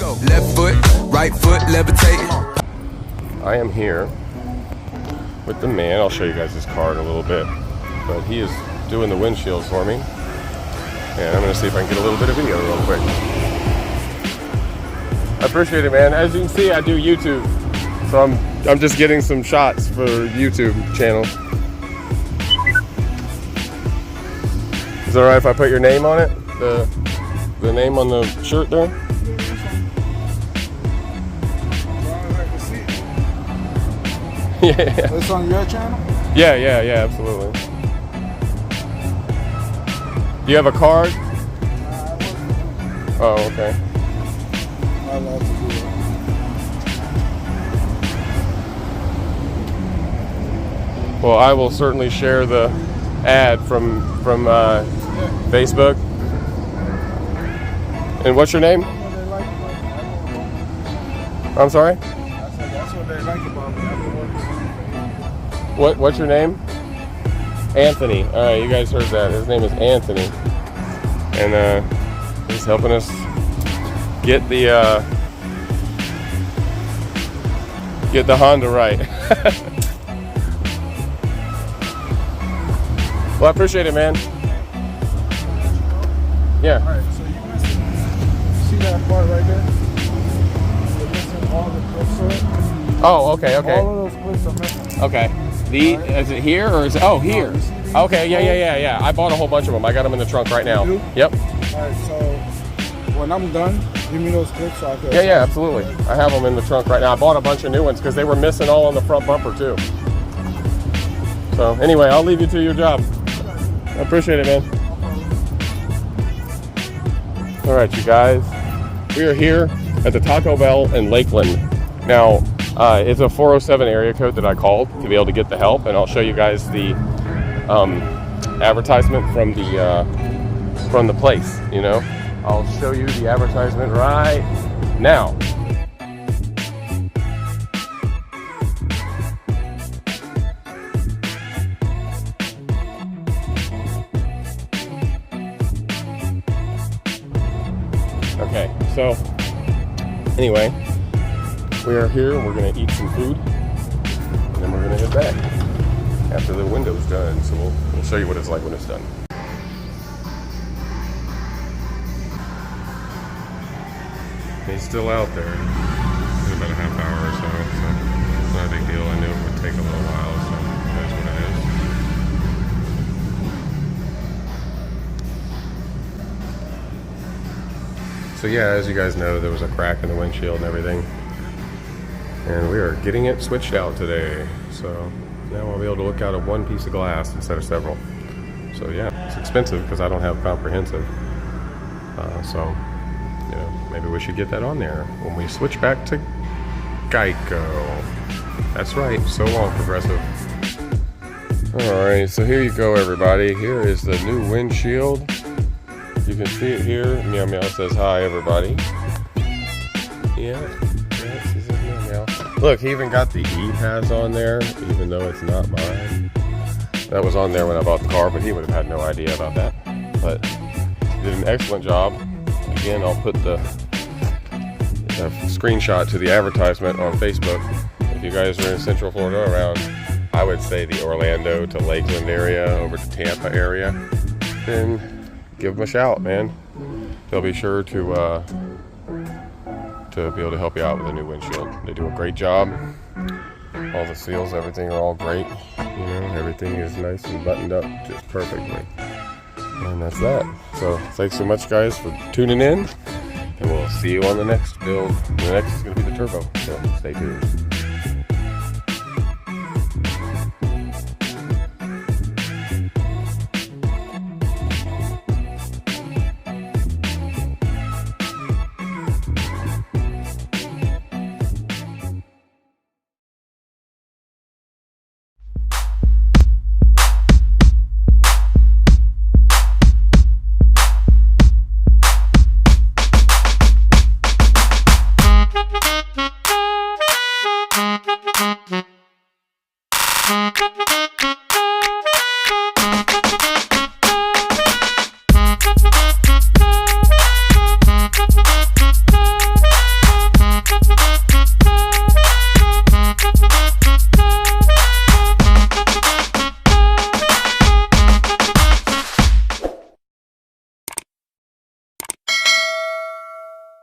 go. Left foot, right foot, levitating. I am here with the man. I'll show you guys his car in a little bit. But he is doing the windshields for me. And I'm going to see if I can get a little bit of video real quick. I appreciate it, man. As you can see, I do YouTube. So I'm just getting some shots for YouTube channel. Is it alright if I put your name on it? The name on the shirt there? Yeah. It's on your channel? Yeah, absolutely. Do you have a card? Oh, okay. I'd love to do it. Well, I will certainly share the ad from Facebook. And what's your name? I'm sorry? That's what they like about me. What's your name? Anthony. All right, you guys heard that. His name is Anthony, and he's helping us get the Honda right. Well, I appreciate it, man. Yeah. All right, so you see that part right there? You're missing all the clips to it. Oh, okay. All of those clips are missing. Okay. Is it here or is it? Oh, here. Okay, yeah. I bought a whole bunch of them. I got them in the trunk right now. You do? Yep. All right, so when I'm done, give me those clips so I can. Yeah, absolutely. I have them in the trunk right now. I bought a bunch of new ones because they were missing all on the front bumper too. So anyway, I'll leave you to your job. I appreciate it, man. All right, you guys. We are here at the Taco Bell in Lakeland. Now, it's a 407 area code that I called to be able to get the help, and I'll show you guys the advertisement from the place. You know, I'll show you the advertisement right now. Okay, so anyway, we are here. We're gonna eat some food, and then we're gonna head back after the window's done. So we'll show you what it's like when it's done. He's still out there. In about a half hour or so it's not a big deal. I knew it would take a little while, so that's what it is. So yeah, as you guys know, there was a crack in the windshield and everything. And we are getting it switched out today. So now I'll be able to look out at one piece of glass instead of several. So yeah, it's expensive because I don't have comprehensive. So, you know, maybe we should get that on there when we switch back to Geico. That's right, so long, Progressive. Alright, so here you go, everybody. Here is the new windshield. You can see it here. Meow Meow says hi, everybody. Yeah, she says meow meow. Look, he even got the E-Pass on there, even though it's not mine. That was on there when I bought the car, but he would have had no idea about that. But he did an excellent job. Again, I'll put the screenshot to the advertisement on Facebook. If you guys are in Central Florida around, I would say the Orlando to Lakeland area, over to Tampa area, then give them a shout, man. They'll be sure to be able to help you out with a new windshield. They do a great job. All the seals, everything are all great. You know, everything is nice and buttoned up just perfectly. And that's that. So thanks so much, guys, for tuning in. And we'll see you on the next build. The next is going to be the turbo. So stay tuned.